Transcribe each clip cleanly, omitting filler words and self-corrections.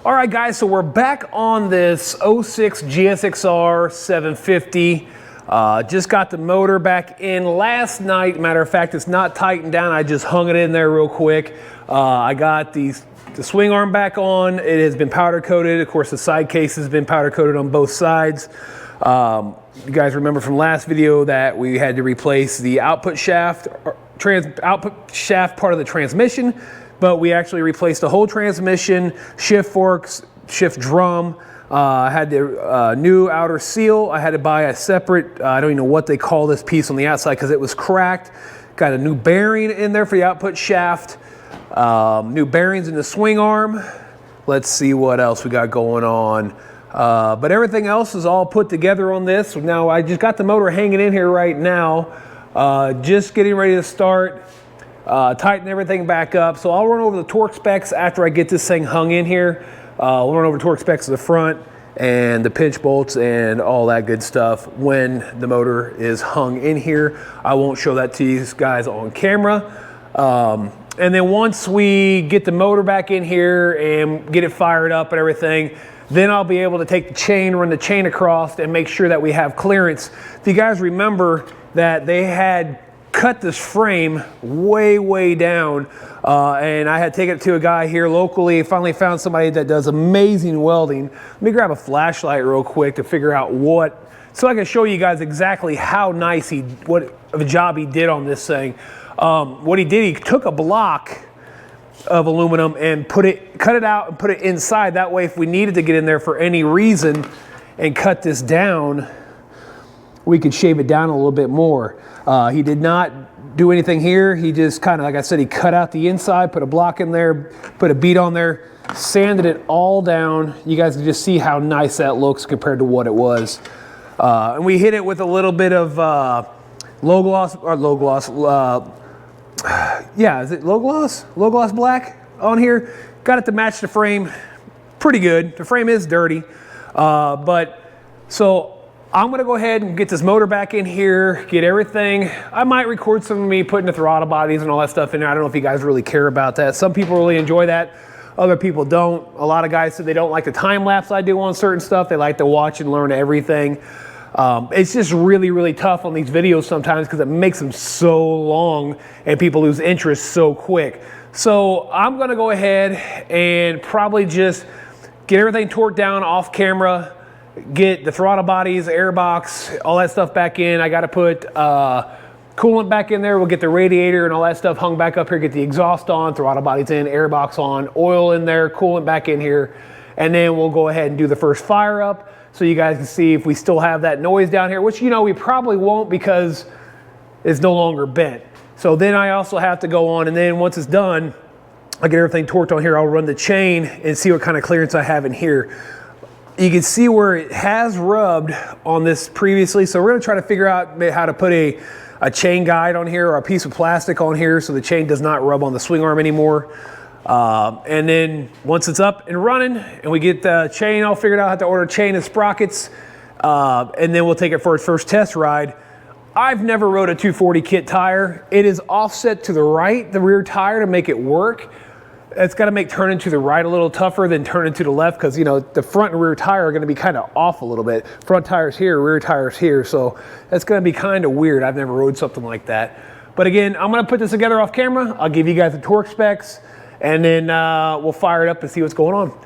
All right, guys, so we're back on this 06 GSXR 750. Just got the motor back in last night. Matter of fact, it's not tightened down. I just hung it in there real quick. I got the swing arm back on. It has been powder coated. Of course, the side case has been powder coated on both sides. You guys remember from last video that we had to replace the output shaft, part of the transmission. But we actually replaced the whole transmission, shift forks, shift drum. I had the new outer seal. I had to buy a separate, I don't even know what they call this piece on the outside because it was cracked. Got a new bearing in there for the output shaft. New bearings in the swing arm. Let's see what else we got going on. But everything else is all put together on this. Now I just got the motor hanging in here right now. Just getting ready to start. Tighten everything back up. So I'll run over the torque specs after I get this thing hung in here. We'll run over torque specs to the front and the pinch bolts and all that good stuff when the motor is hung in here. I won't show that to you guys on camera. And then once we get the motor back in here and get it fired up and everything, then I'll be able to take the chain, run the chain across and make sure that we have clearance. If you guys remember that they had cut this frame way down, and I had taken it to a guy here locally. Finally found somebody that does amazing welding. Let me grab a flashlight real quick to figure out so I can show you guys exactly how nice what of a job he did on this thing. What he did, he took a block of aluminum and cut it out and put it inside. That way, if we needed to get in there for any reason and cut this down, we could shave it down a little bit more. He did not do anything here. He just kind of, like I said, he cut out the inside, put a block in there, put a bead on there, sanded it all down. You guys can just see how nice that looks compared to what it was. And we hit it with a little bit of low gloss, yeah, is it low gloss? Low gloss black on here. Got it to match the frame pretty good. The frame is dirty, so I'm gonna go ahead and get this motor back in here, get everything. I might record some of me putting the throttle bodies and all that stuff in there. I don't know if you guys really care about that. Some people really enjoy that. Other people don't. A lot of guys said they don't like the time lapse I do on certain stuff. They like to watch and learn everything. It's just really tough on these videos sometimes because it makes them so long and people lose interest so quick. So I'm gonna go ahead and probably just get everything torqued down off camera, get the throttle bodies, air box, all that stuff back in. I got to put coolant back in there. We'll get the radiator and all that stuff hung back up here, get the exhaust on, throttle bodies in, air box on, oil in there, coolant back in here. And then we'll go ahead and do the first fire up so you guys can see if we still have that noise down here, which, you know, we probably won't because it's no longer bent. So then I also have to go on, and then once it's done, I get everything torqued on here. I'll run the chain and see what kind of clearance I have in here. You can see where it has rubbed on this previously. So we're gonna try to figure out how to put a chain guide on here or a piece of plastic on here so the chain does not rub on the swing arm anymore. And then once it's up and running and we get the chain all figured out, I have to order chain and sprockets, and then we'll take it for its first test ride. I've never rode a 240 kit tire. It is offset to the right, the rear tire, to make it work. It's got to make turning to the right a little tougher than turning to the left because, you know, the front and rear tire are going to be kind of off a little bit. Front tire's here, rear tire's here, so that's going to be kind of weird. I've never rode something like that. But again, I'm going to put this together off camera. I'll give you guys the torque specs, and then we'll fire it up and see what's going on.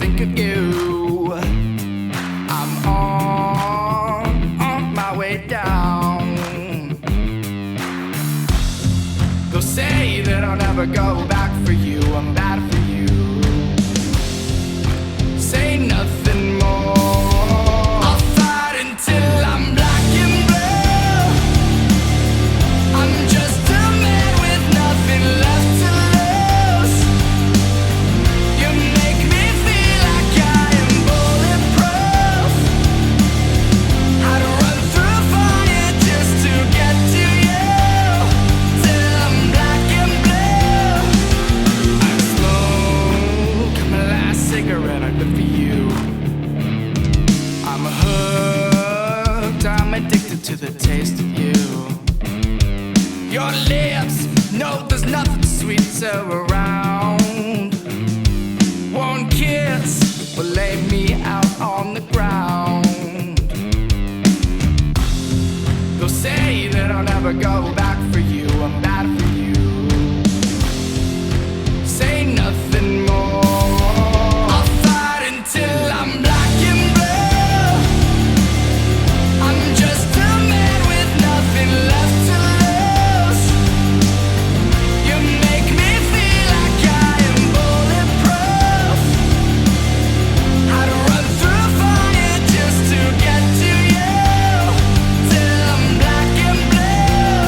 think of you. I'm on my way down. They'll say that I'll never go back for you. I'm bad for you. Say nothing more. I'll fight until I'm black and blue. I'm just a man with nothing left to lose. You make me feel like I am bulletproof. I'd run through fire just to get to you. Till I'm black and blue. I smoke my last cigarette, I live for you. I'm hooked, I'm addicted to the taste of you. Your lips, no, there's nothing sweeter around. One kiss will lay me out on the ground. They'll say that I'll never go back for you. I'm bad for you. Say nothing more. I'll fight until I'm black and blue. I'm just a man with nothing left to lose. You make me feel like I am bulletproof. I'd run through fire just to get to you. Till I'm black and blue.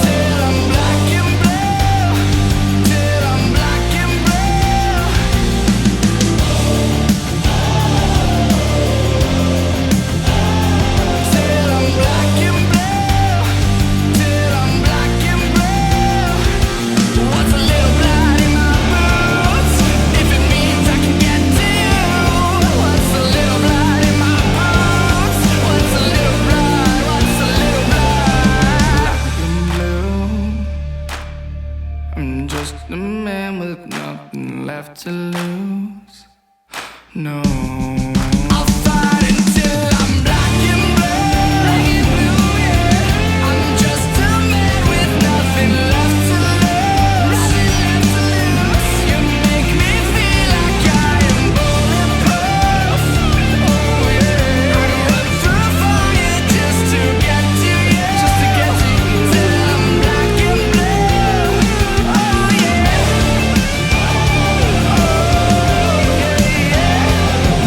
Till I'm black and blue. Till I'm black and blue. Till I'm black and blue. Till I'm black and blue. What's a little blood in my boots? If it means I can get to you. What's a little blood in my boots? What's a little blood? What's a little blood? I'm just a man with nothing left to lose. No. I'll fight until I'm black and blue. I'm just a man with nothing left to lose. You make me feel like I am bulletproof. Oh yeah. I'd run through fire just to get to you. Just to get to you. Till I'm black and blue. Oh yeah. Oh yeah.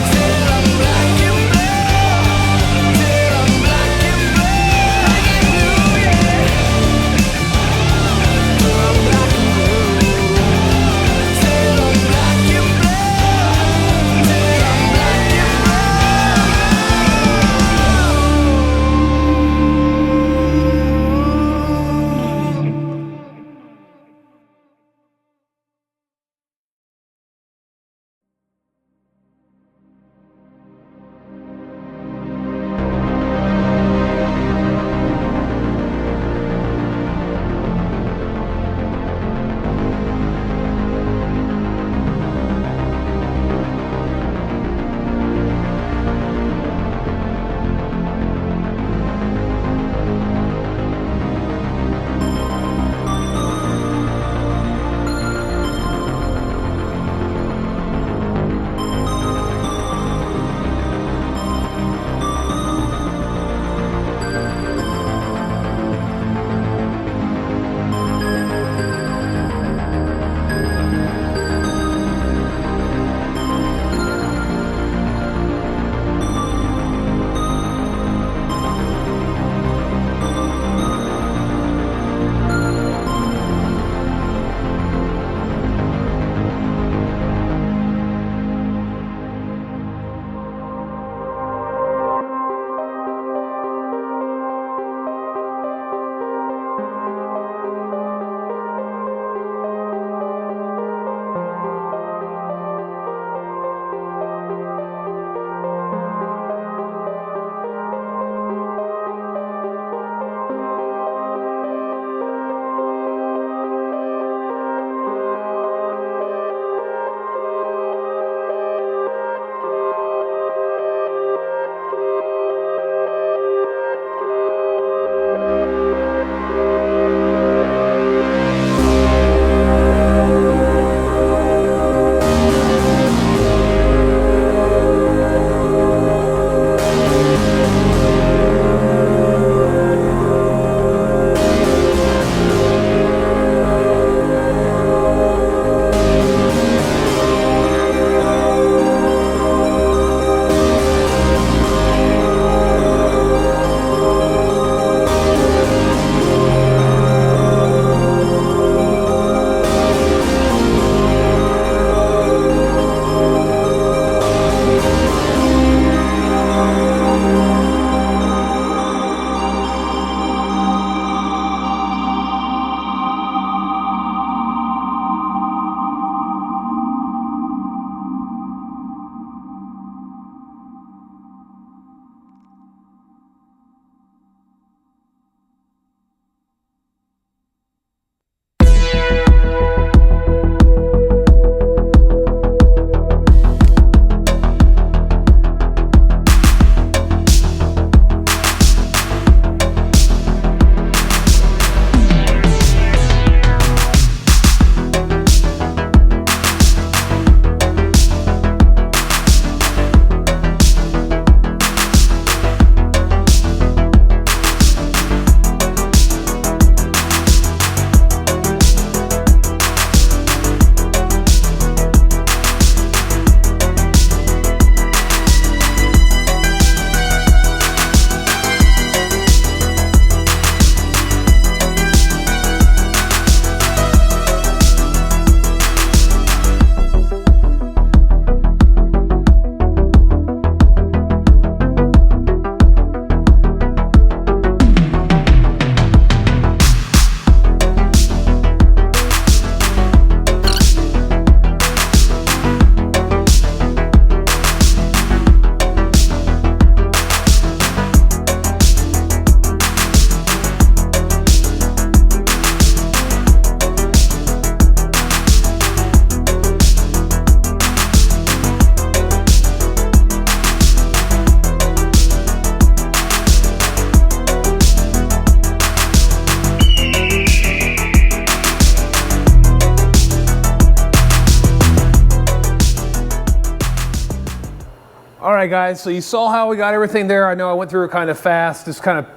All right, guys, so you saw how we got everything there. I know I went through it kind of fast, just kind of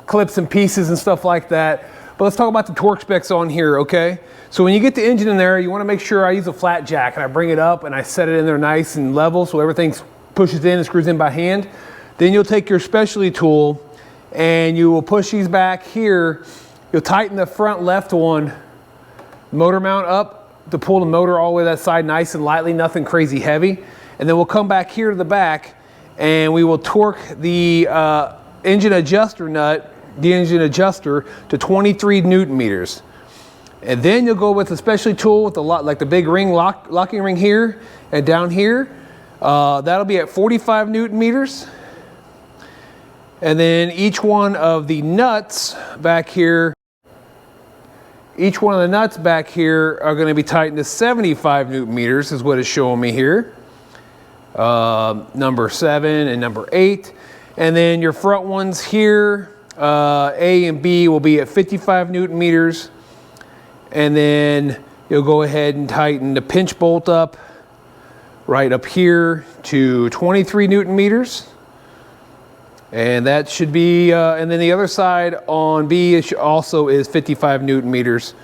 clips and pieces and stuff like that. But let's talk about the torque specs on here, okay? So when you get the engine in there, you want to make sure I use a flat jack and I bring it up and I set it in there nice and level so everything pushes in and screws in by hand. Then you'll take your specialty tool and you will push these back here. You'll tighten the front left one, motor mount up to pull the motor all the way to that side nice and lightly, nothing crazy heavy. And then we'll come back here to the back and we will torque the engine adjuster nut, the engine adjuster, to 23 Newton meters. And then you'll go with the specialty tool with the like the big ring, locking ring here and down here. That'll be at 45 Newton meters. And then each one of the nuts back here, each one of the nuts back here are going to be tightened to 75 Newton meters is what it's showing me here. Number 7 and number 8. And then your front ones here, A and B, will be at 55 Newton meters. And then you'll go ahead and tighten the pinch bolt up right up here to 23 Newton meters. And that should be, and then the other side on B also is 55 Newton meters.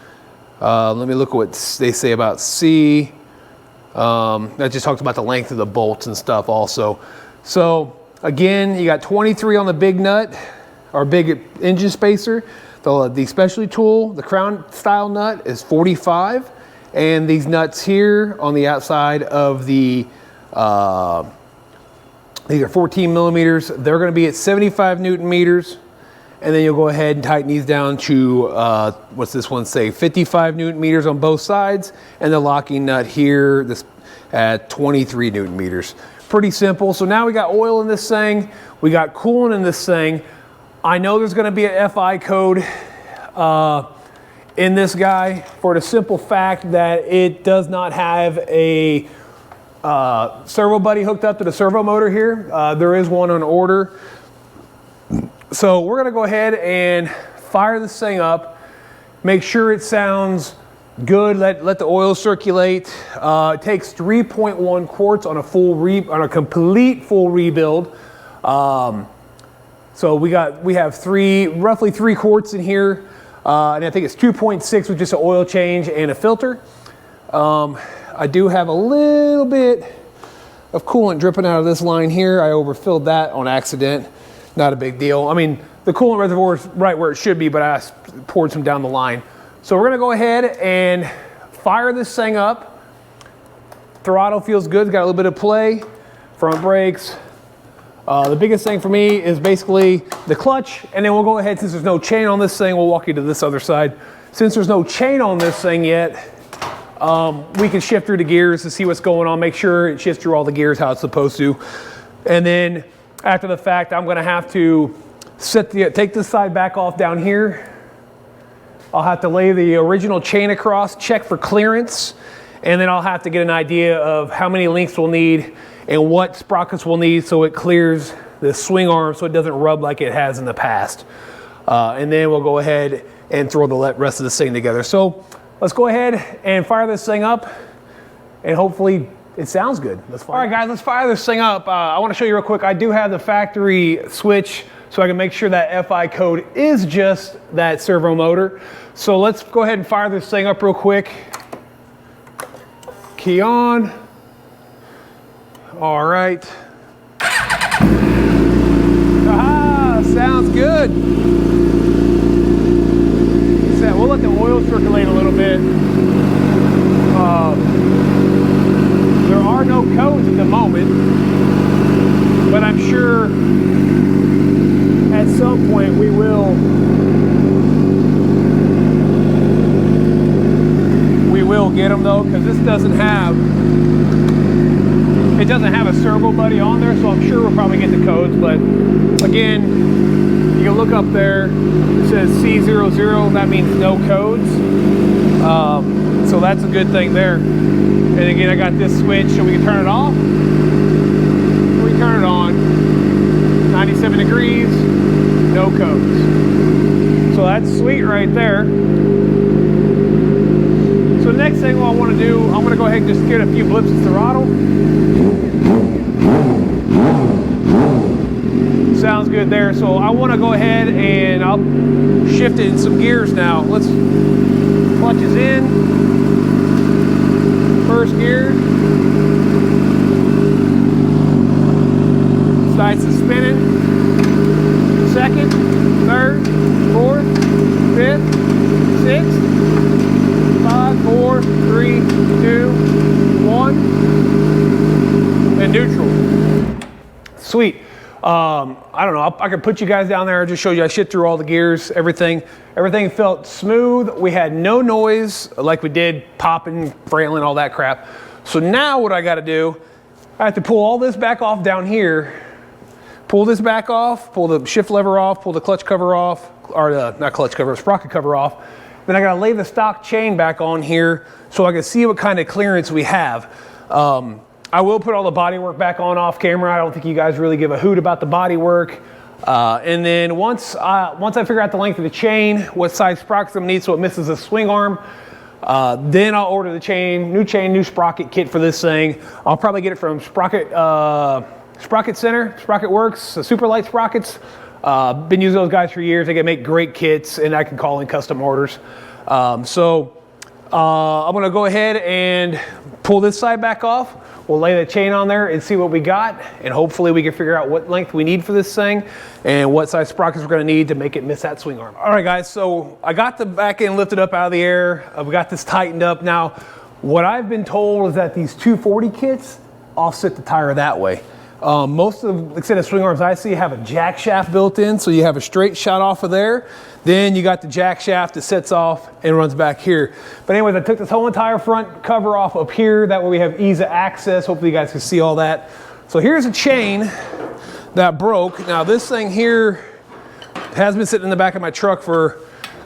Let me look at what they say about C. That just talks about the length of the bolts and stuff also. So again, you got 23 on the big nut, or big engine spacer. The specialty tool, the crown style nut, is 45. And these nuts here on the outside of the, these are 14 millimeters. They're going to be at 75 Newton meters. And then you'll go ahead and tighten these down to, what's this one say, 55 Newton meters on both sides. And the locking nut here this at 23 Newton meters. Pretty simple. So now we got oil in this thing. We got coolant in this thing. I know there's going to be an FI code in this guy for the simple fact that it does not have a servo buddy hooked up to the servo motor here. There is one on order. So we're gonna go ahead and fire this thing up, make sure it sounds good, let the oil circulate. It takes 3.1 quarts on a complete full rebuild. So we have roughly 3 quarts in here, and I think it's 2.6 with just an oil change and a filter. I do have a little bit of coolant dripping out of this line here. I overfilled that on accident. Not a big deal. I mean, the coolant reservoir is right where it should be, but I poured some down the line. So we're gonna go ahead and fire this thing up. Throttle feels good, it's got a little bit of play. Front brakes. The biggest thing for me is basically the clutch, and then we'll go ahead, since there's no chain on this thing, we'll walk you to this other side. Since there's no chain on this thing yet, we can shift through the gears to see what's going on, make sure it shifts through all the gears how it's supposed to. And then after the fact, I'm gonna have to take this side back off down here. I'll have to lay the original chain across, check for clearance, and then I'll have to get an idea of how many links we'll need and what sprockets we'll need so it clears the swing arm so it doesn't rub like it has in the past. And then we'll go ahead and throw the rest of this thing together. So let's go ahead and fire this thing up, and hopefully it sounds good. All right, guys, let's fire this thing up. I want to show you real quick. I do have the factory switch so I can make sure that FI code is just that servo motor. So let's go ahead and fire this thing up real quick. Key on. All right. Ah, sounds good. We'll let the oil circulate a little bit. There are no codes at the moment, but I'm sure at some point we will get them though, because this doesn't have a servo buddy on there, so I'm sure we'll probably get the codes. But again, you can look up there, it says C00, that means no codes. So that's a good thing there. And again, I got this switch so we can turn it off. We can turn it on. 97 degrees, no codes. So that's sweet right there. So the next thing I want to do, I'm going to go ahead and just get a few blips of throttle. Sounds good there. So I want to go ahead and I'll shift it in some gears now. Let's, clutch is in. First gear. Sights is spinning. Second, third, fourth, fifth, sixth, 5, 4, 3, 2, 1, and neutral. Sweet. I don't know, I could put you guys down there, just show you I shit through all the gears, everything felt smooth. We had no noise like we did popping, frailing, all that crap. So now what I got to do, I have to pull all this back off down here, pull this back off, pull the shift lever off, pull the clutch cover off, or not clutch cover, sprocket cover off. Then I got to lay the stock chain back on here so I can see what kind of clearance we have. I will put all the body work back on off camera. I don't think you guys really give a hoot about the body work. And then once I figure out the length of the chain, what size sprockets I'm gonna need so it misses a swing arm, then I'll order the new sprocket kit for this thing. I'll probably get it from Sprocket Center, Sprocket Works, the super light sprockets. Been using those guys for years. They can make great kits and I can call in custom orders. I'm gonna go ahead and pull this side back off. We'll lay the chain on there and see what we got, and hopefully we can figure out what length we need for this thing and what size sprockets we're gonna need to make it miss that swing arm. All right guys, so I got the back end lifted up out of the air. We got this tightened up. Now, what I've been told is that these 240 kits offset the tire that way. Most of the extended swing arms I see have a jack shaft built in, so you have a straight shot off of there. Then you got the jack shaft that sets off and runs back here. But anyways, I took this whole entire front cover off up here. That way we have ease of access. Hopefully you guys can see all that. So here's a chain that broke. Now this thing here has been sitting in the back of my truck for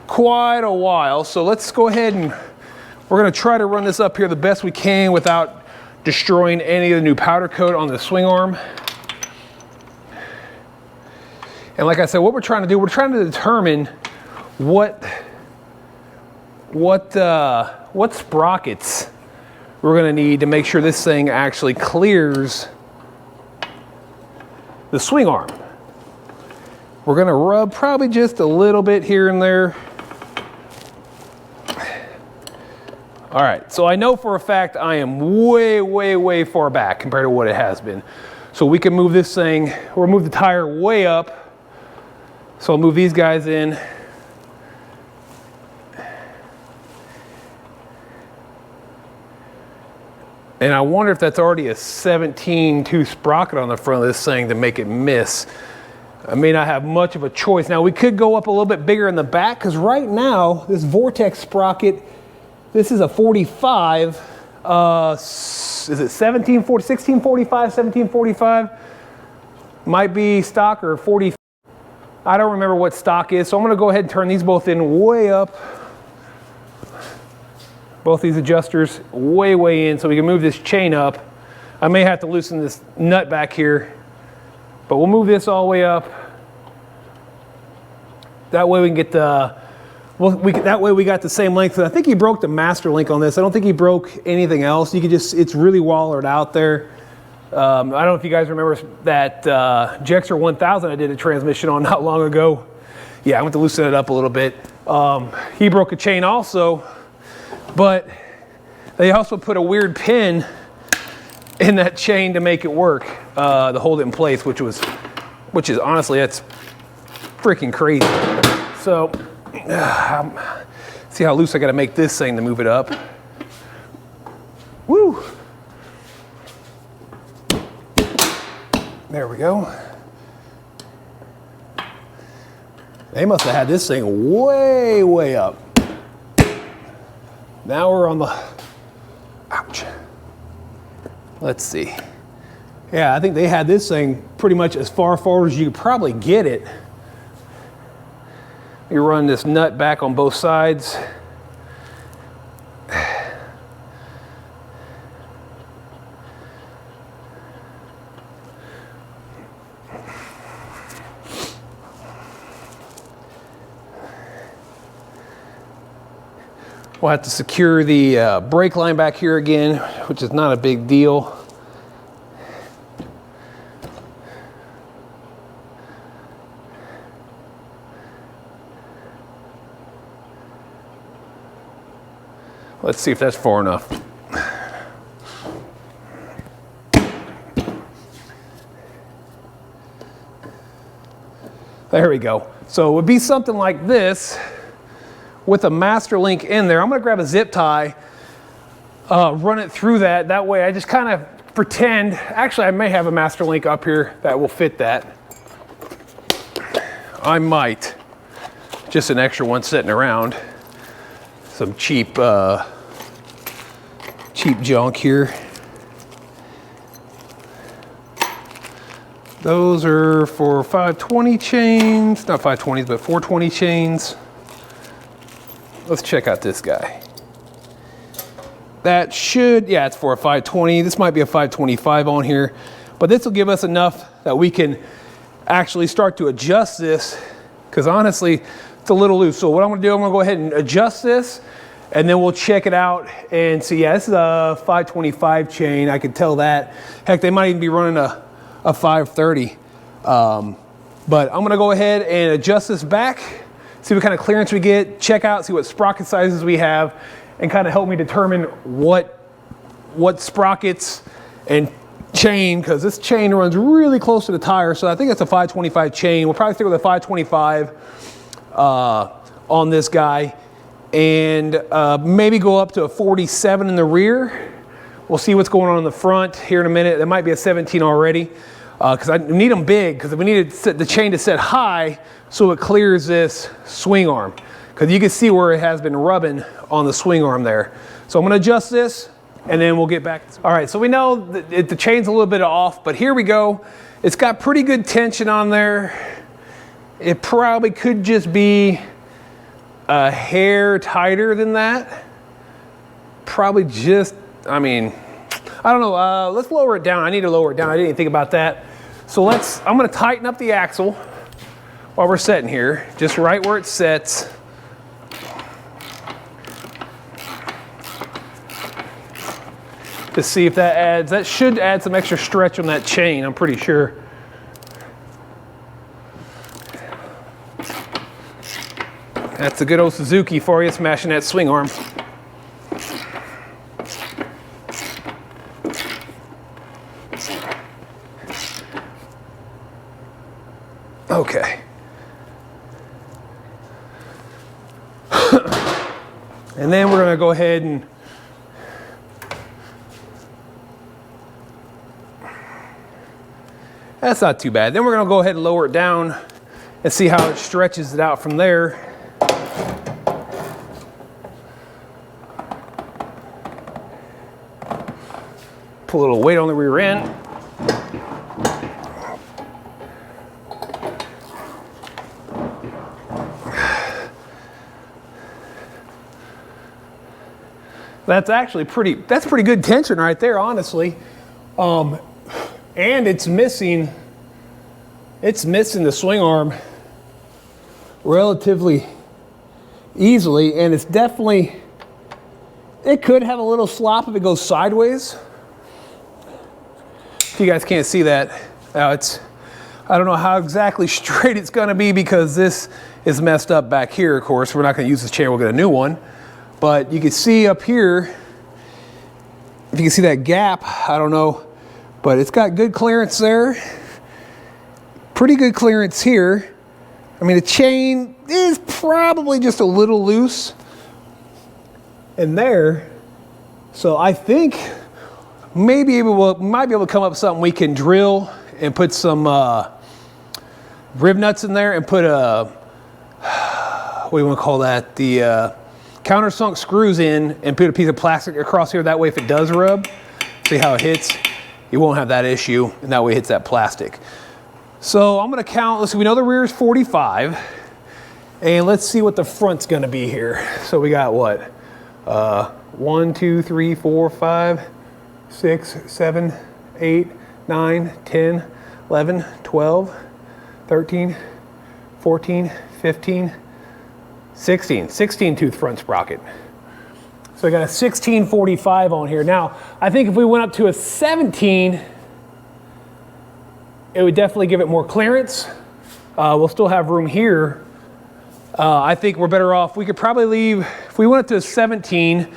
quite a while. So let's go ahead and we're gonna try to run this up here the best we can without destroying any of the new powder coat on the swing arm. And like I said, what we're trying to do, we're trying to determine what sprockets we're gonna need to make sure this thing actually clears the swing arm. We're gonna rub probably just a little bit here and there. All right, so I know for a fact I am way, way, way far back compared to what it has been. So we can move this thing, or move the tire way up. So I'll move these guys in. And I wonder if that's already a 17-2 sprocket on the front of this thing to make it miss. I may not have much of a choice. Now we could go up a little bit bigger in the back, because right now, this Vortex sprocket, this is a 45, is it 1645, 1745? Might be stock or 40. I don't remember what stock is, so I'm gonna go ahead and turn these both in way up. Both these adjusters way, way in so we can move this chain up. I may have to loosen this nut back here, but we'll move this all the way up. That way we can get the, that way we got the same length. I think he broke the master link on this. I don't think he broke anything else. You could just, it's really wallered out there. I don't know if you guys remember that GSXR 1000 I did a transmission on not long ago. Yeah, I went to loosen it up a little bit. He broke a chain also, but they also put a weird pin in that chain to make it work, to hold it in place, which is honestly, that's freaking crazy. So, see how loose I gotta make this thing to move it up. Woo! There we go. They must have had this thing way, way up. Now we're on the, ouch. Let's see. Yeah, I think they had this thing pretty much as far forward as you could probably get it. You run this nut back on both sides. We'll have to secure the brake line back here again, which is not a big deal. Let's see if that's far enough. There we go. So it would be something like this with a master link in there. I'm gonna grab a zip tie, run it through that. That way I just kind of pretend, actually I may have a master link up here that will fit that. I might. Just an extra one sitting around. Some cheap junk here. Those are for 520 chains, not 520s, but 420 chains. Let's check out this guy. That should, yeah, it's for a 520. This might be a 525 on here, but this will give us enough that we can actually start to adjust this, because honestly, it's a little loose. So what I'm gonna do, I'm gonna go ahead and adjust this, and then we'll check it out and see. Yeah, this is a 525 chain. I can tell that. Heck, they might even be running a 530. But I'm gonna go ahead and adjust this back, see what kind of clearance we get, check out, see what sprocket sizes we have, and kind of help me determine what sprockets and chain, because this chain runs really close to the tire. So I think it's a 525 chain. We'll probably stick with a 525 on this guy, and maybe go up to a 47 in the rear. We'll see what's going on in the front here in a minute. There might be a 17 already, because I need them big, because we need the chain to set high so it clears this swing arm, because you can see where it has been rubbing on the swing arm there. So I'm going to adjust this, and then we'll get back. All right, so we know that the chain's a little bit off, but here we go. It's got pretty good tension on there. It probably could just be a hair tighter than that. Probably just, I mean, I don't know. Let's lower it down. I need to lower it down. I didn't even think about that. So I'm going to tighten up the axle while we're sitting here, just right where it sets. To see if that should add some extra stretch on that chain, I'm pretty sure. That's a good old Suzuki for you, smashing that swing arm. Okay. And then we're going to go ahead and that's not too bad. Then we're going to go ahead and lower it down and see how it stretches it out from there. Put a little weight on the rear end. That's actually pretty good tension right there, honestly. And it's missing the swing arm relatively easily, and it's definitely, it could have a little slop if it goes sideways. If you guys can't see that, now I don't know how exactly straight it's gonna be, because this is messed up back here. Of course, we're not gonna use this chair, we'll get a new one. But you can see up here, if you can see that gap, I don't know, but it's got good clearance there. Pretty good clearance here. I mean, the chain is probably just a little loose in there. So I think maybe we might be able to come up with something we can drill and put some rib nuts in there and put a, what do you want to call that? The countersunk screws in, and put a piece of plastic across here. That way, if it does rub, see how it hits? You won't have that issue, and that way it hits that plastic. So I'm going to count. Let's see, we know the rear is 45, and let's see what the front's going to be here. So we got what? 1, 2, 3, 4, 5, 6, 7, 8, 9, 10, 11, 12, 13, 14, 15, 16 tooth front sprocket. So I got a 1645 on here. Now, I think if we went up to a 17, it would definitely give it more clearance. We'll still have room here. I think we're better off. We could probably leave, if we went up to a 17,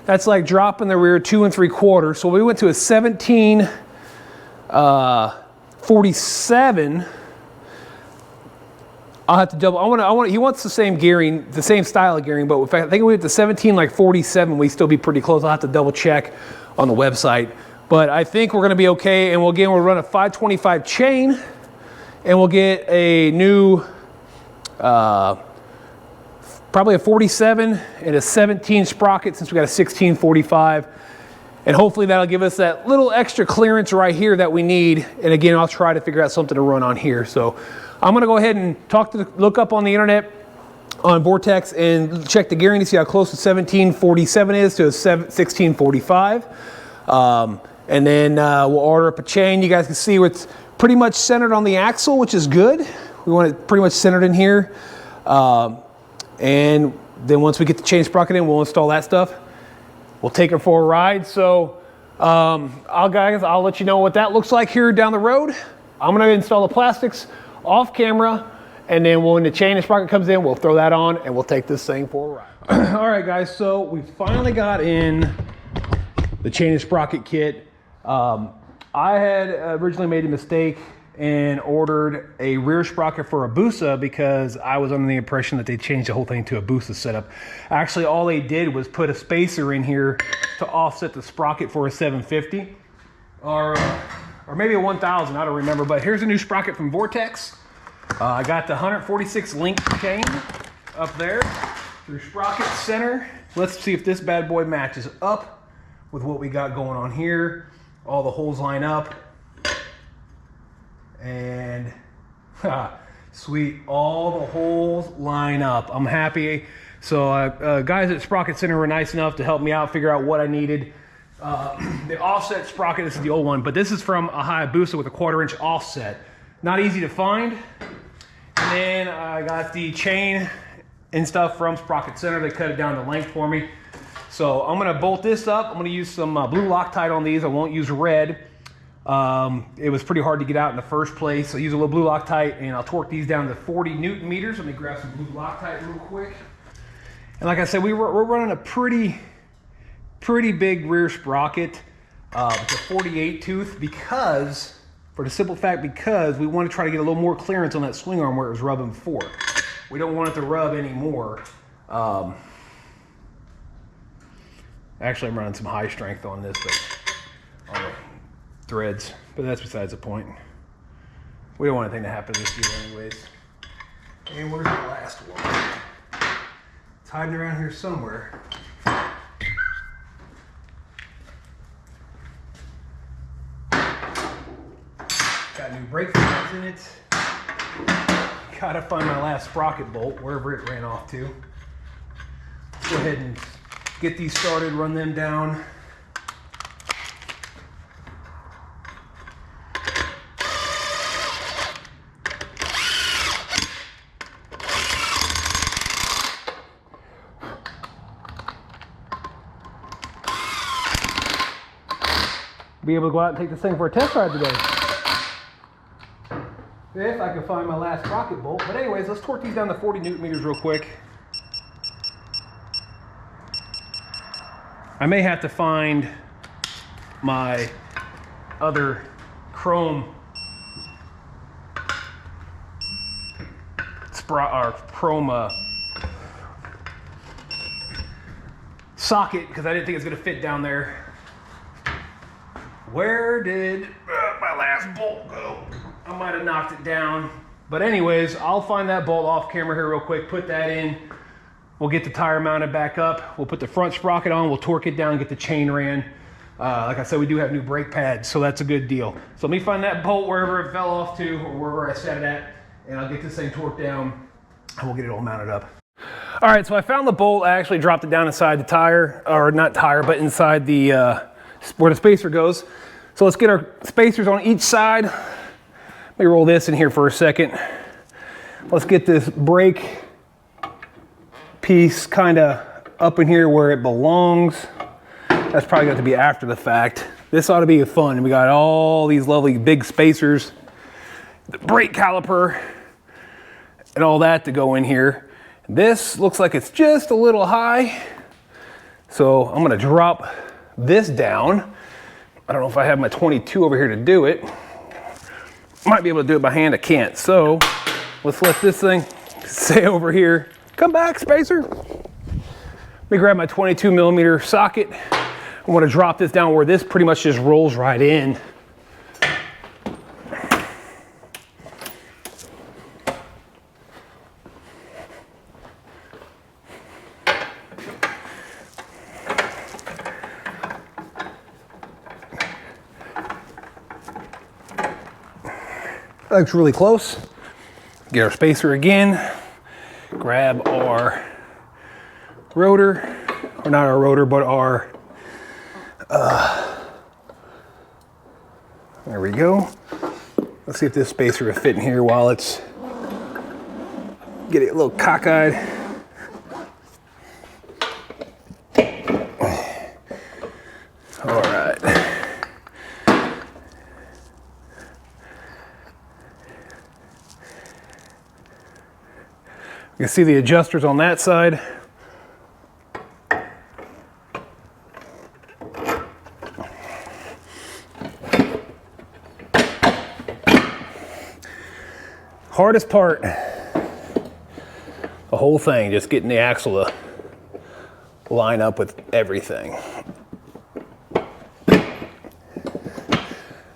That's like dropping the rear 2 3/4. So we went to a 1747. I'll have to double. I want. He wants the same gearing, the same style of gearing, but if I think we went to 1747, we'd still be pretty close. I'll have to double check on the website. But I think we're going to be okay. And we'll run a 525 chain, and we'll get a new, probably a 47 and a 17 sprocket since we got a 1645. And hopefully that'll give us that little extra clearance right here that we need. And again, I'll try to figure out something to run on here. So I'm going to go ahead and look up on the internet on Vortex and check the gearing to see how close the 1747 is to a 1645. And then we'll order up a chain. You guys can see it's pretty much centered on the axle, which is good. We want it pretty much centered in here. And then once we get the chain sprocket in, we'll install that stuff. We'll take it for a ride. So I'll let you know what that looks like here down the road. I'm going to install the plastics off camera, and then when the chain and sprocket comes in, we'll throw that on and we'll take this thing for a ride. All right, guys, so we finally got in the chain and sprocket kit. I had originally made a mistake and ordered a rear sprocket for a Busa because I was under the impression that they changed the whole thing to a Busa setup. Actually, all they did was put a spacer in here to offset the sprocket for a 750 or maybe a 1000, I don't remember. But here's a new sprocket from Vortex. I got the 146 link chain up there through sprocket center. Let's see if this bad boy matches up with what we got going on here. All the holes line up. And sweet, all the holes line up. I'm happy. So guys at Sprocket Center were nice enough to help me out, figure out what I needed. The offset sprocket, this is the old one, but this is from a Hayabusa with a 1/4 inch offset. Not easy to find. And then I got the chain and stuff from Sprocket Center. They cut it down to length for me. So I'm gonna bolt this up. I'm gonna use some blue Loctite on these. I won't use red. It was pretty hard to get out in the first place. So I use a little blue Loctite and I'll torque these down to 40 Newton meters. Let me grab some blue Loctite real quick. And like I said, we're running a pretty big rear sprocket. It's a 48 tooth because, for the simple fact, because we want to try to get a little more clearance on that swing arm where it was rubbing before. We don't want it to rub anymore. Actually, I'm running some high strength on this, but on the threads, but that's besides the point. We don't want anything to happen to this deal anyways. And where's the last one? It's hiding around here somewhere. Got new brake pads in it. Gotta find my last sprocket bolt, wherever it ran off to. Let's go ahead and get these started, run them down. Be able to go out and take this thing for a test ride today. If I can find my last sprocket bolt. But anyways, let's torque these down to 40 Newton meters real quick. I may have to find my other chrome socket because I didn't think it's going to fit down there. Where did my last bolt go? I might have knocked it down. But anyways, I'll find that bolt off camera here real quick, put that in. We'll get the tire mounted back up. We'll put the front sprocket on. We'll torque it down, get the chain ran. Like I said, we do have new brake pads, so that's a good deal. So let me find that bolt wherever it fell off to, or wherever I set it at, and I'll get this thing torqued down, and we'll get it all mounted up. All right, so I found the bolt. I actually dropped it down inside the tire, or not tire, but inside the where the spacer goes. So let's get our spacers on each side. Let me roll this in here for a second. Let's get this brake piece kind of up in here where it belongs. That's probably got to be after the fact. This ought to be fun. We got all these lovely big spacers, the brake caliper, and all that to go in here. This looks like it's just a little high. So I'm gonna drop this down. I don't know if I have my 22 over here to do it. Might be able to do it by hand, I can't. So let's let this thing stay over here. Come back, spacer. Let me grab my 22 millimeter socket. I want to drop this down where this pretty much just rolls right in. That looks really close. Get our spacer again. Grab our rotor, or not our rotor, but our, there we go. Let's see if this spacer will fit in here while it's, get it a little cockeyed. All right. You can see the adjusters on that side. Hardest part, the whole thing, just getting the axle to line up with everything.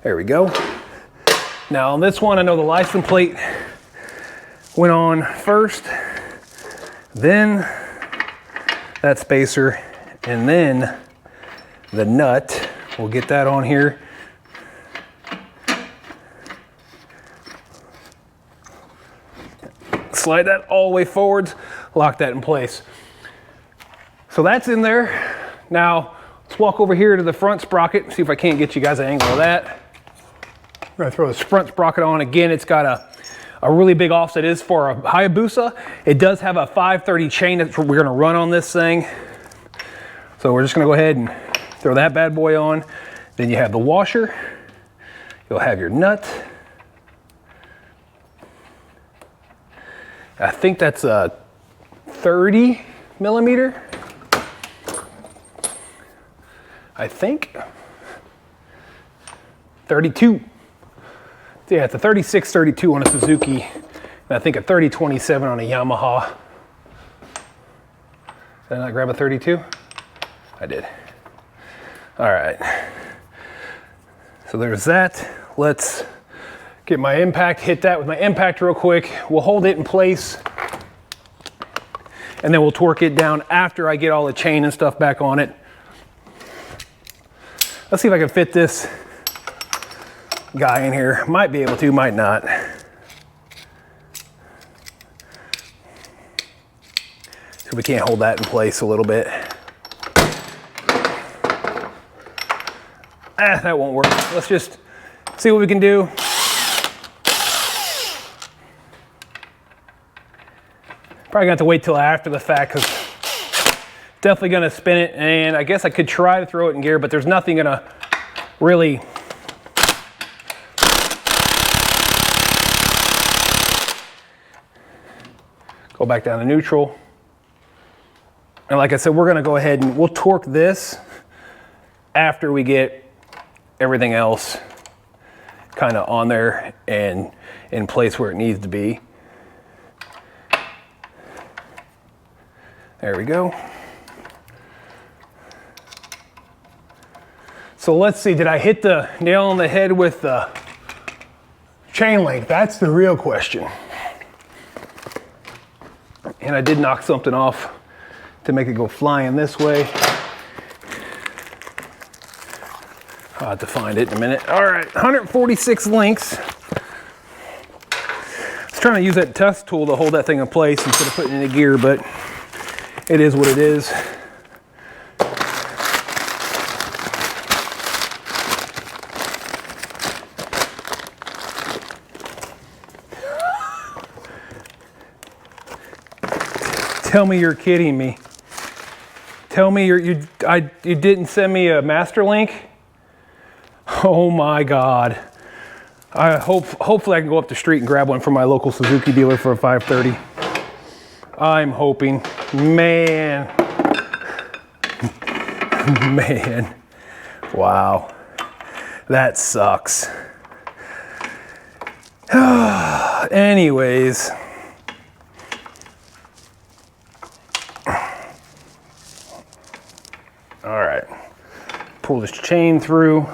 There we go. Now on this one, I know the license plate went on first, then that spacer, and then the nut. We'll get that on here. Slide that all the way forwards, lock that in place. So that's in there. Now, let's walk over here to the front sprocket, see if I can't get you guys an angle of that. I'm gonna throw this front sprocket on. Again, it's got a really big offset. It is for a Hayabusa. It does have a 530 chain that we're gonna run on this thing. So we're just gonna go ahead and throw that bad boy on. Then you have the washer. You'll have your nut. I think that's a 30 millimeter. I think. 32. Yeah, it's a 36-32 on a Suzuki. And I think a 30-27 on a Yamaha. Did I not grab a 32? I did. All right. So there's that. Let's get my impact, hit that with my impact real quick. We'll hold it in place and then we'll torque it down after I get all the chain and stuff back on it. Let's see if I can fit this guy in here. Might be able to, might not. So we can't hold that in place a little bit. That won't work. Let's just see what we can do. Probably gonna have to wait till after the fact because definitely gonna spin it, and I guess I could try to throw it in gear, but there's nothing gonna really go back down to neutral. And like I said, we're gonna go ahead and we'll torque this after we get everything else kind of on there and in place where it needs to be. There we go. So let's see, did I hit the nail on the head with the chain link? That's the real question. And I did knock something off to make it go flying this way. I'll have to find it in a minute. All right, 146 links. I was trying to use that test tool to hold that thing in place instead of putting it in gear, but it is what it is. Tell me you're kidding me. Tell me you didn't send me a master link? Oh my God. Hopefully I can go up the street and grab one from my local Suzuki dealer for a 530. I'm hoping. Man. Man, wow, that sucks. Anyways, all right, pull this chain through.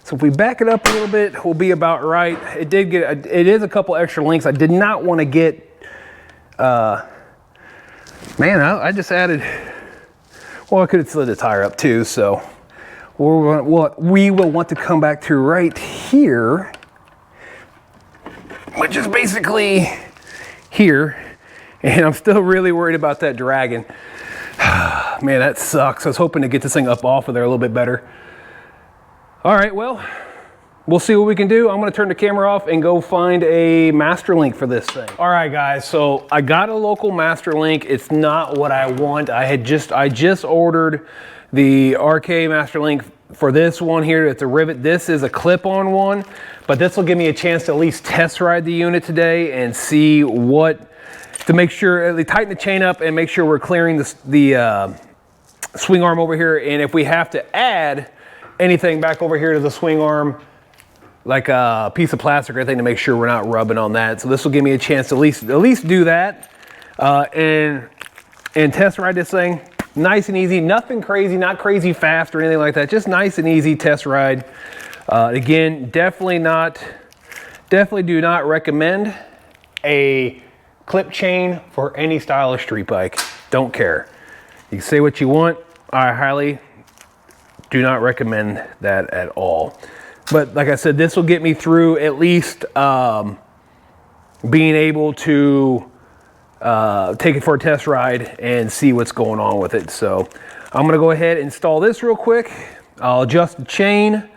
So if we back it up a little bit, we'll be about right. It is a couple extra links. I did not want to get, man, I just added, well, I could have slid the tire up too. So we will want to come back to right here, which is basically here. And I'm still really worried about that dragging. Man, that sucks. I was hoping to get this thing up off of there a little bit better. All right, well, we'll see what we can do. I'm gonna turn the camera off and go find a master link for this thing. All right, guys, so I got a local master link. It's not what I want. I just ordered the RK master link for this one here. It's a rivet. This is a clip-on one, but this will give me a chance to at least test ride the unit today and see to make sure, tighten the chain up and make sure we're clearing the swing arm over here. And if we have to add anything back over here to the swing arm, like a piece of plastic or anything, to make sure we're not rubbing on that. So this will give me a chance to at least do that and test ride this thing. Nice and easy, nothing crazy, not crazy fast or anything like that. Just nice and easy test ride. Again, definitely do not recommend a clip chain for any style of street bike. Don't care. You can say what you want. I highly do not recommend that at all. But like I said, this will get me through at least being able to take it for a test ride and see what's going on with it. So I'm gonna go ahead and install this real quick. I'll adjust the chain,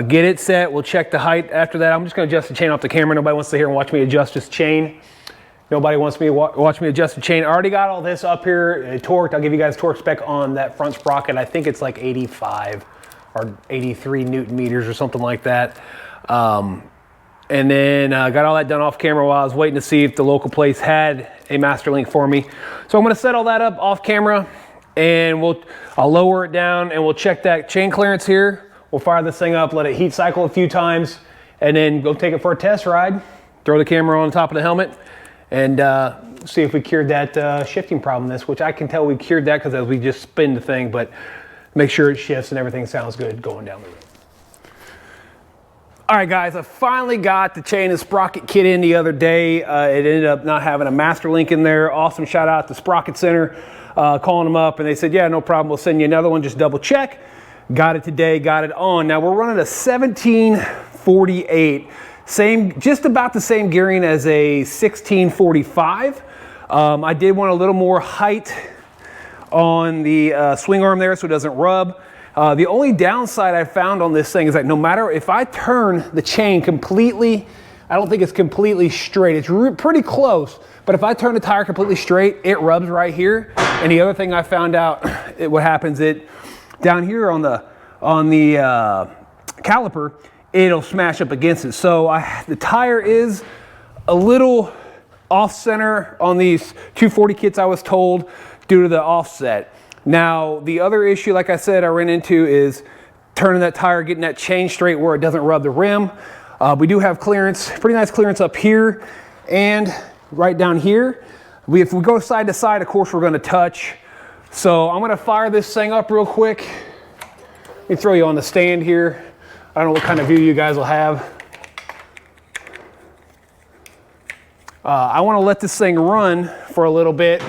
get it set. We'll check the height after that. I'm just gonna adjust the chain off the camera. Nobody wants to hear and watch me adjust this chain. Nobody wants me to watch me adjust the chain. I already got all this up here torqued. I'll give you guys torque spec on that front sprocket. I think it's like 85 or 83 Newton meters or something like that. And then got all that done off camera while I was waiting to see if the local place had a master link for me. So I'm gonna set all that up off camera and I'll lower it down and we'll check that chain clearance here. We'll fire this thing up, let it heat cycle a few times, and then go take it for a test ride. Throw the camera on top of the helmet and see if we cured that shifting problem, which I can tell we cured that because as we just spin the thing, but make sure it shifts and everything sounds good going down the road. All right, guys, I finally got the chain and sprocket kit in the other day. It ended up not having a master link in there. Awesome shout out to Sprocket Center, calling them up and they said, yeah, no problem, we'll send you another one, just double check. Got it today, got it on. Now we're running a 1748. Just about the same gearing as a 1645. I did want a little more height on the swing arm there so it doesn't rub. The only downside I found on this thing is that no matter if I turn the chain completely, I don't think it's completely straight. It's pretty close, but if I turn the tire completely straight, it rubs right here. And the other thing I found out, what happens, down here on the caliper, it'll smash up against it. So the tire is a little off center on these 240 kits, I was told, due to the offset. Now, the other issue, like I said, I ran into is turning that tire, getting that chain straight where it doesn't rub the rim. We do have clearance, pretty nice clearance up here and right down here. If we go side to side, of course, we're gonna touch. So I'm gonna fire this thing up real quick. Let me throw you on the stand here. I don't know what kind of view you guys will have. I want to let this thing run for a little bit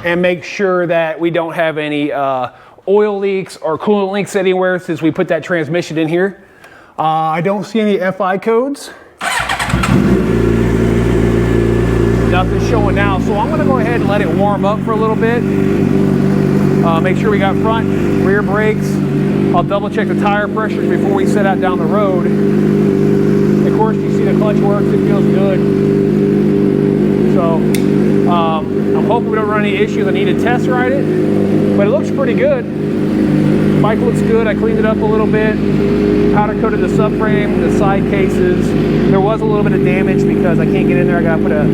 and make sure that we don't have any oil leaks or coolant leaks anywhere since we put that transmission in here. I don't see any FI codes. Nothing showing now, so I'm going to go ahead and let it warm up for a little bit. Make sure we got front, rear brakes. I'll double check the tire pressures before we set out down the road. Of course, you see the clutch works, it feels good. So I'm hoping we don't run any issues. I need to test ride it, but it looks pretty good. Bike looks good. I cleaned it up a little bit. Powder coated the subframe, the side cases. There was a little bit of damage because I can't get in there. I gotta put a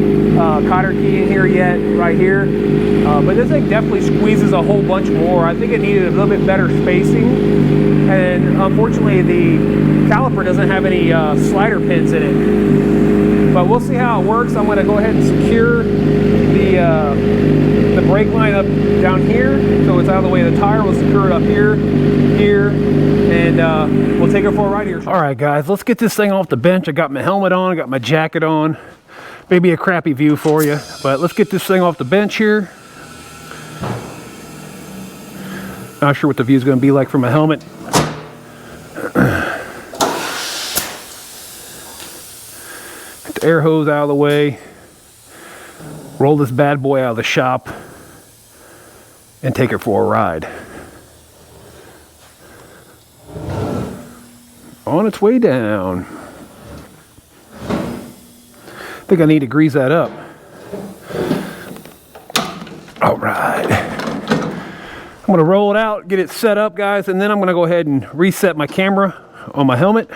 cotter key in here yet, right here. But this thing definitely squeezes a whole bunch more. I think it needed a little bit better spacing. And unfortunately, the caliper doesn't have any slider pins in it. But we'll see how it works. I'm gonna go ahead and secure the brake line up down here, so it's out of the way of the tire. We'll secure it up here, and we'll take it for a ride here. All right, guys, let's get this thing off the bench. I got my helmet on, I got my jacket on. Maybe a crappy view for you, but let's get this thing off the bench here. Not sure what the view is going to be like from a helmet. Get the air hose out of the way. Roll this bad boy out of the shop and take it for a ride. On its way down. I think I need to grease that up. All right. I'm gonna roll it out, get it set up, guys, and then I'm gonna go ahead and reset my camera on my helmet.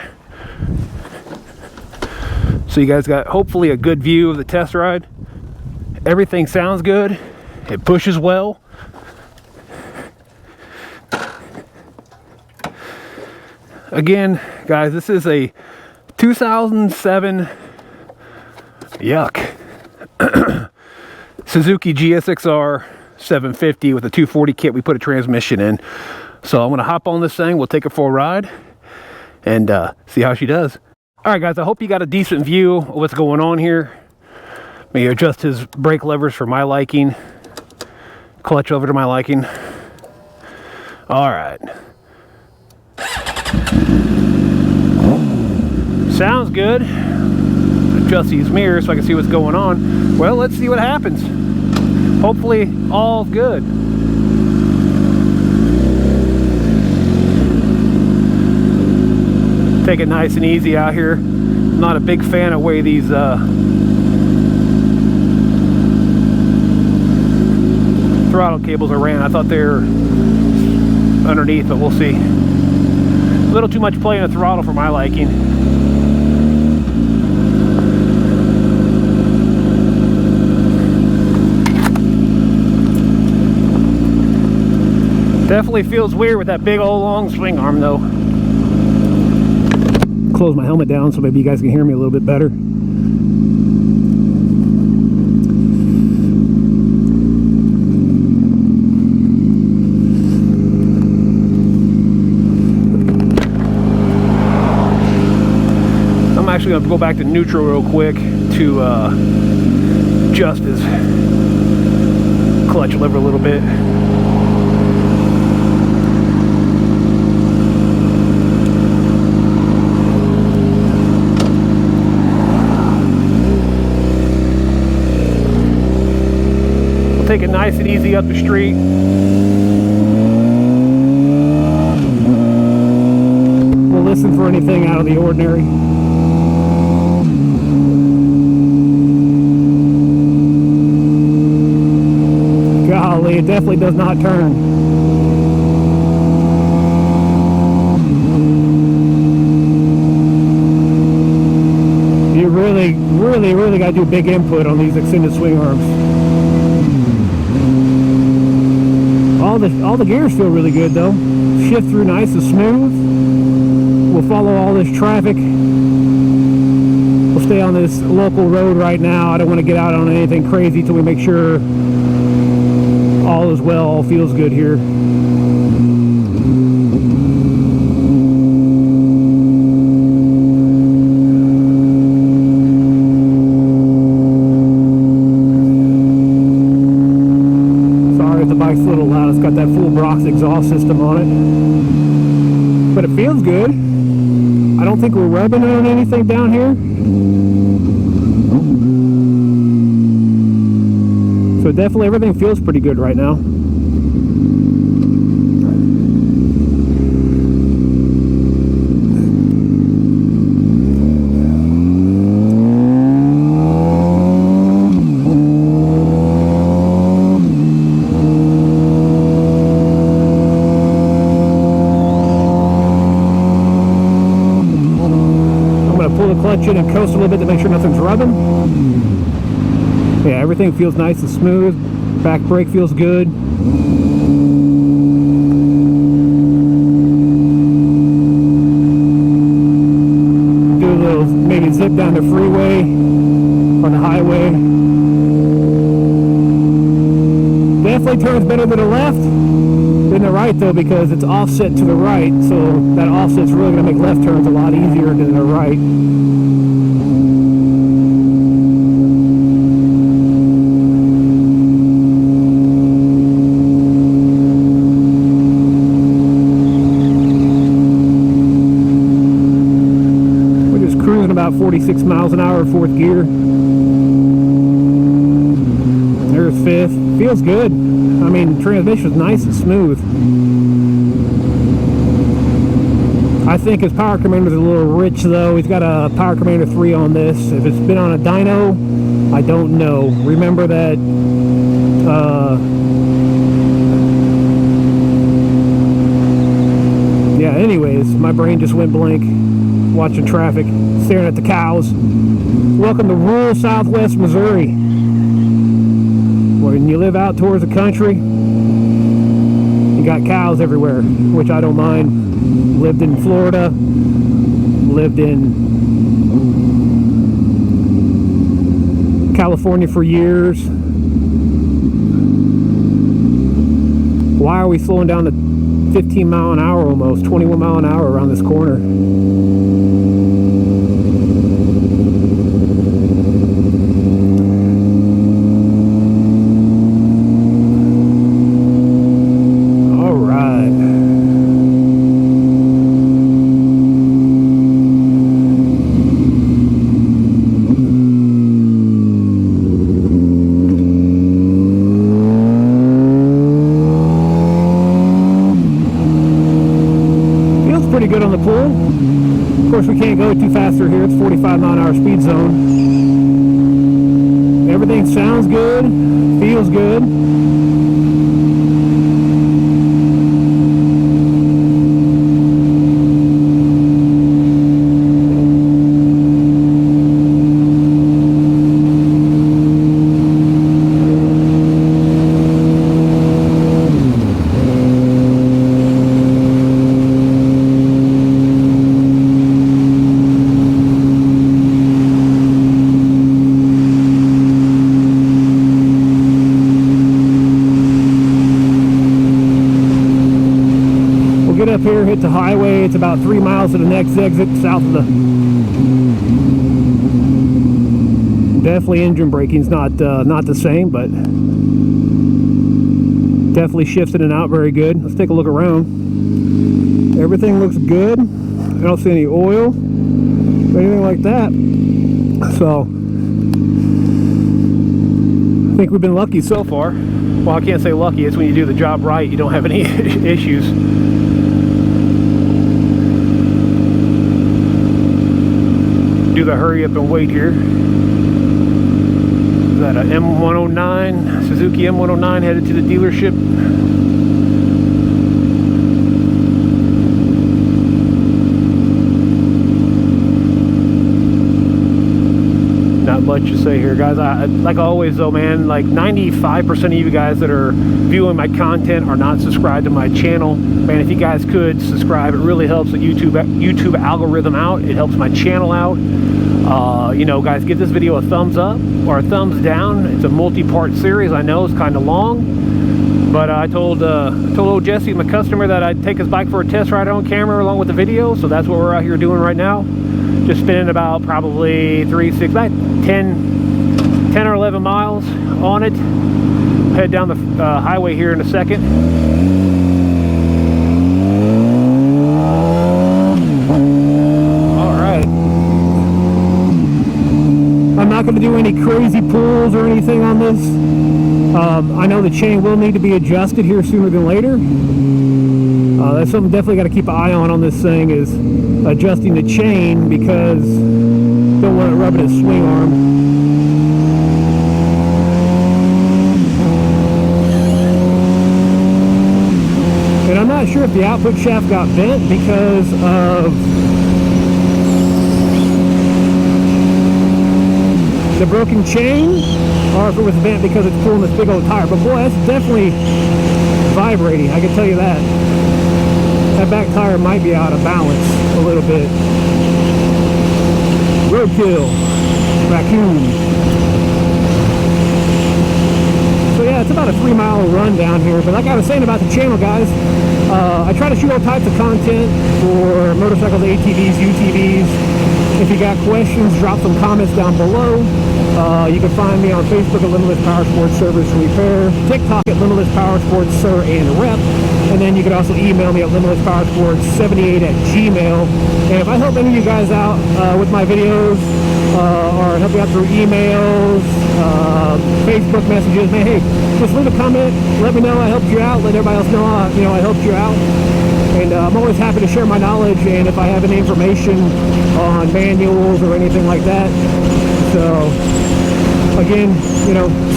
So you guys got hopefully a good view of the test ride. Everything sounds good. It pushes well. Again, guys, this is a 2007 Suzuki GSXR 750 with a 240 kit. We put a transmission in. So I'm gonna hop on this thing. We'll take it for a ride and see how she does. All right, guys, I hope you got a decent view of what's going on here. Maybe adjust his brake levers for my liking, clutch lever to my liking. All right. Sounds good. Adjust these mirrors so I can see what's going on. Well, let's see what happens. Hopefully, all good. Take it nice and easy out here. I'm not a big fan of the way these throttle cables are ran. I thought they were underneath, but we'll see. A little too much play in the throttle for my liking. Definitely feels weird with that big old long swing arm though. Close my helmet down so maybe you guys can hear me a little bit better. I'm actually going to go back to neutral real quick to adjust his clutch lever a little bit. Take it nice and easy up the street. We'll listen for anything out of the ordinary. Golly, it definitely does not turn. You really got to do big input on these extended swing arms. All the gears feel really good though. Shift through nice and smooth. We'll follow all this traffic. We'll stay on this local road right now. I don't want to get out on anything crazy till we make sure all is well, all feels good here. A little loud. It's got that full Brox exhaust system on it, but it feels good. I don't think we're rubbing on anything down here, so definitely everything feels pretty good right now. pull the clutch in and coast a little bit to make sure nothing's rubbing. Yeah, everything feels nice and smooth. Back brake feels good. Do a little, maybe zip down the freeway on the highway. Definitely turns better to the left than the right though, because it's offset to the right, so that offset's really going to make left turns a lot easier than the right. We're just cruising about 46 miles an hour, fourth gear. There's fifth. Feels good. I mean, the transmission's nice and smooth. I think his power commander's a little rich though. He's got a power commander 3 on this. If it's been on a dyno, I don't know. Remember that yeah, anyways, my brain just went blank watching traffic, staring at the cows. Welcome to rural southwest Missouri. When you live out towards the country, you got cows everywhere, which I don't mind. Lived in Florida, lived in California for years. Why are we slowing down to 15 mile an hour almost, 21 mile an hour around this corner? Good on the pull. Of course, we can't go too fast through here. It's 45 mile an hour speed zone. Everything sounds good, feels good. Up here, hit the highway. It's about 3 miles to the next exit south of the. Definitely engine braking's not the same, but definitely shifts in and out very good. Let's take a look around. Everything looks good. I don't see any oil or anything like that. So I think we've been lucky so far. Well, I can't say lucky. It's when you do the job right, you don't have any issues. Do the hurry up and wait here. Is that a M109, Suzuki M109 headed to the dealership? Not much to say here, guys. Like always though, man, like 95% of you guys that are viewing my content are not subscribed to my channel. Man, if you guys could subscribe, it really helps the YouTube algorithm out. It helps my channel out. You know, guys, give this video a thumbs up or a thumbs down. It's a multi-part series. I know it's kind of long, but I told old Jesse, my customer, that I'd take his bike for a test ride on camera along with the video. So that's what we're out here doing right now. Just spending about probably 10 or 11 miles on it. Head down the highway here in a second. All right. I'm not going to do any crazy pulls or anything on this. I know the chain will need to be adjusted here sooner than later. That's something definitely got to keep an eye on this thing, is adjusting the chain, because don't want it rubbing his swing arm. And I'm not sure if the output shaft got bent because of the broken chain or if it was bent because it's pulling this big old tire. But boy, that's definitely vibrating, I can tell you that. That back tire might be out of balance a little bit. Roadkill, raccoon. So yeah, it's about a 3-mile run down here. But like I was saying about the channel, guys, I try to shoot all types of content for motorcycles, ATVs, UTVs. If you got questions, drop some comments down below. You can find me on Facebook at Limitless Power Sports Service Repair, TikTok at Limitless Power Sports Sir and Rep, and then you can also email me at limitlesspowersports78@gmail. And if I help any of you guys out with my videos or help you out through emails, Facebook messages, man, hey, just leave a comment, let me know I helped you out, let everybody else know I helped you out. And I'm always happy to share my knowledge, and if I have any information on manuals or anything like that. So again,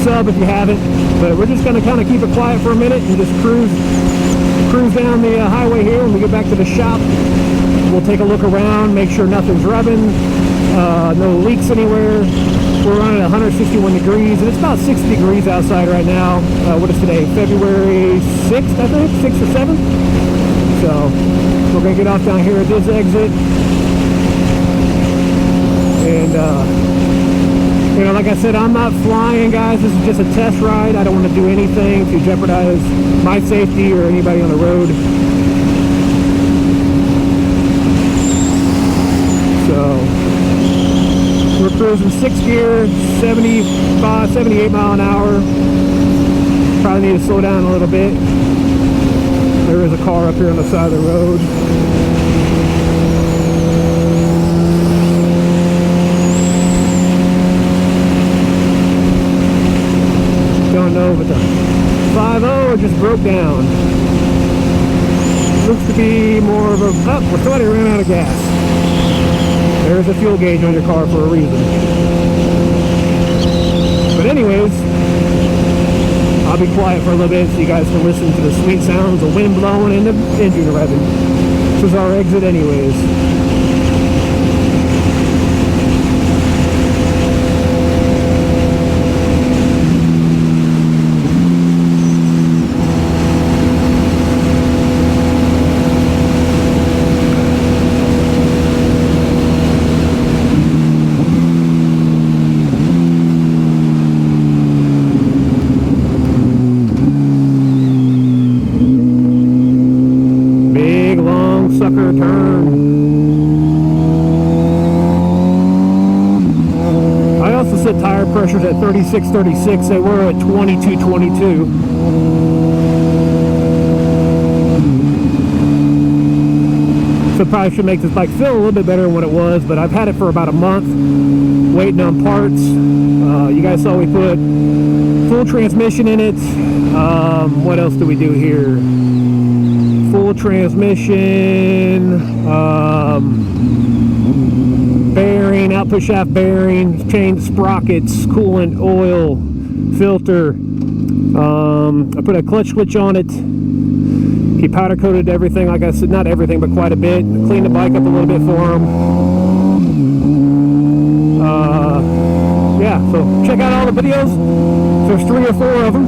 sub if you haven't, but we're just going to kind of keep it quiet for a minute and just cruise down the highway here. When we get back to the shop, we'll take a look around, make sure nothing's rubbing, no leaks anywhere. We're running at 161 degrees, and it's about 60 degrees outside right now. What is today? February 6th, I think? 6th or 7th? So we're going to get off down here at this exit. And, like I said, I'm not flying, guys. This is just a test ride. I don't want to do anything to jeopardize my safety or anybody on the road. So we're cruising 6th gear, 75, 78 mile an hour. Probably need to slow down a little bit. There is a car up here on the side of the road. Don't know, but the 5.0 just broke down. Looks to be more of a... Oh, somebody ran out of gas. There's a fuel gauge on your car for a reason. But anyways, I'll be quiet for a little bit so you guys can listen to the sweet sounds of wind blowing and the engine revving. This is our exit anyways. Sucker turn. I also set tire pressures at 36, 36. They were at 22, 22. So probably should make this bike feel a little bit better than what it was, but I've had it for about a month, waiting on parts. You guys saw we put full transmission in it. What else do we do here? Full transmission, bearing, output shaft bearing, chain sprockets, coolant, oil, filter. I put a clutch switch on it. He powder coated everything, like I said, not everything, but quite a bit. Cleaned the bike up a little bit for him. Yeah, so check out all the videos. There's 3 or 4 of them.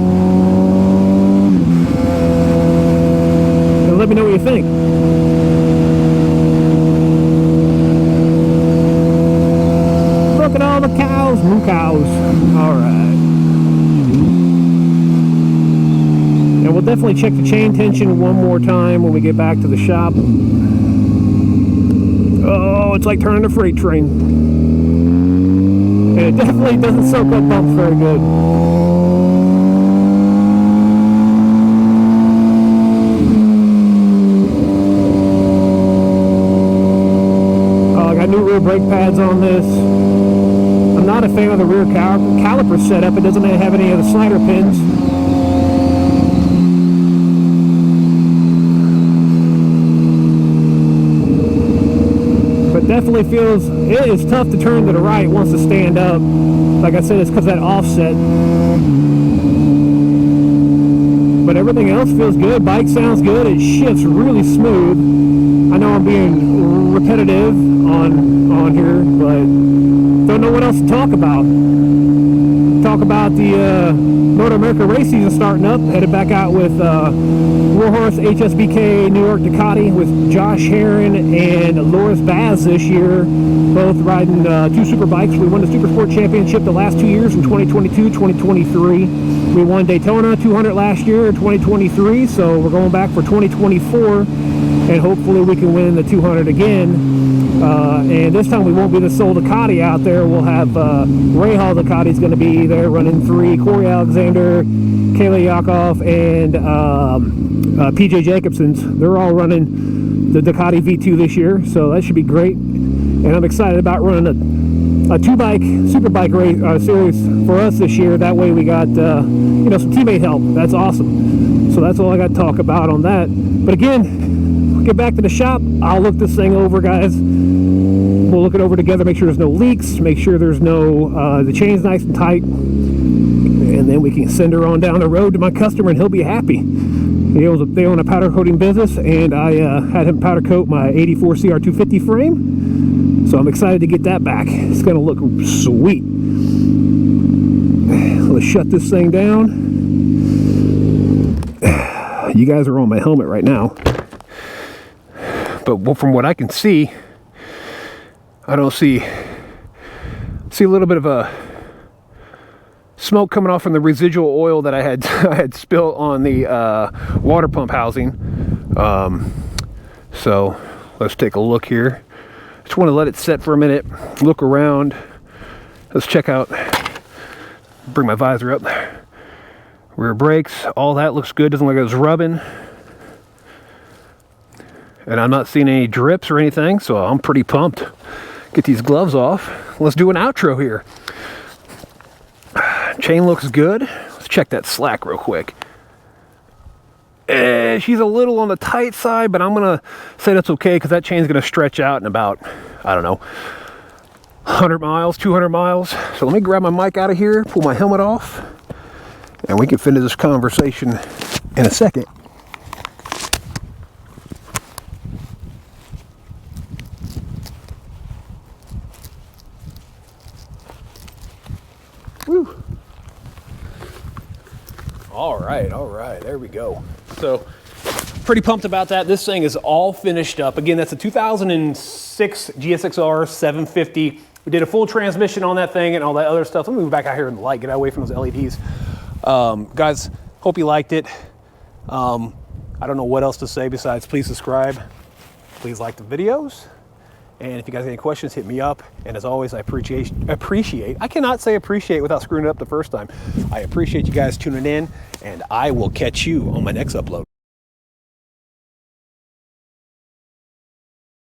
Let me know what you think. Look at all the cows, moo cows. Alright. And we'll definitely check the chain tension one more time when we get back to the shop. Oh, it's like turning a freight train. And it definitely doesn't soak up bumps very good. New rear brake pads on this. I'm not a fan of the rear caliper setup. It doesn't have any of the slider pins. But definitely feels, it is tough to turn to the right once to stand up. Like I said, it's because of that offset. But everything else feels good. Bike sounds good. It shifts really smooth. I know I'm being repetitive on here, but don't know what else to talk about. talk about the Motor America race season starting up. Headed back out with Warhorse HSBK New York Ducati with Josh Heron and Loris Baz this year, both riding 2 super bikes. We won the Super Sport Championship the last 2 years in 2022, 2023. We won Daytona 200 last year in 2023, so we're going back for 2024, and hopefully we can win the 200 again. And this time we won't be the sole Ducati out there. We'll have Ray Hall Ducati's going to be there running 3, Corey Alexander, Kayla Yakov, and PJ Jacobson's. They're all running the Ducati V2 this year, so that should be great. And I'm excited about running a 2-bike superbike race series for us this year. That way we got you know, some teammate help. That's awesome. So that's all I got to talk about on that. But again, get back to the shop. I'll look this thing over, guys. We'll look it over together, make sure there's no leaks, make sure there's no the chain's nice and tight, and then we can send her on down the road to my customer and he'll be happy. They own a powder coating business, and I had him powder coat my 84 CR250 frame, so I'm excited to get that back. It's gonna look sweet. Let's shut this thing down. You guys are on my helmet right now, but from what I can see, I don't see a little bit of a smoke coming off from the residual oil that I had spilled on the water pump housing. So let's take a look here. Just want to let it set for a minute, look around. Let's check out, bring my visor up. Rear brakes, all that looks good. Doesn't look like it was rubbing. And I'm not seeing any drips or anything, so I'm pretty pumped. Get these gloves off. Let's do an outro here. Chain looks good. Let's check that slack real quick. She's a little on the tight side, but I'm gonna say that's okay because that chain's gonna stretch out in about, I don't know, 100 miles, 200 miles. So let me grab my mic out of here, pull my helmet off, and we can finish this conversation in a second. Woo. All right, there we go. So pretty pumped about that. This thing is all finished up. Again, that's a 2006 GSXR 750. We did a full transmission on that thing and all that other stuff. Let me move back out here in the light, get away from those LEDs. Guys, hope you liked it. I don't know what else to say besides please subscribe. Please like the videos. And if you guys have any questions, hit me up. And as always, I appreciate, I cannot say appreciate without screwing it up the first time. I appreciate you guys tuning in, and I will catch you on my next upload.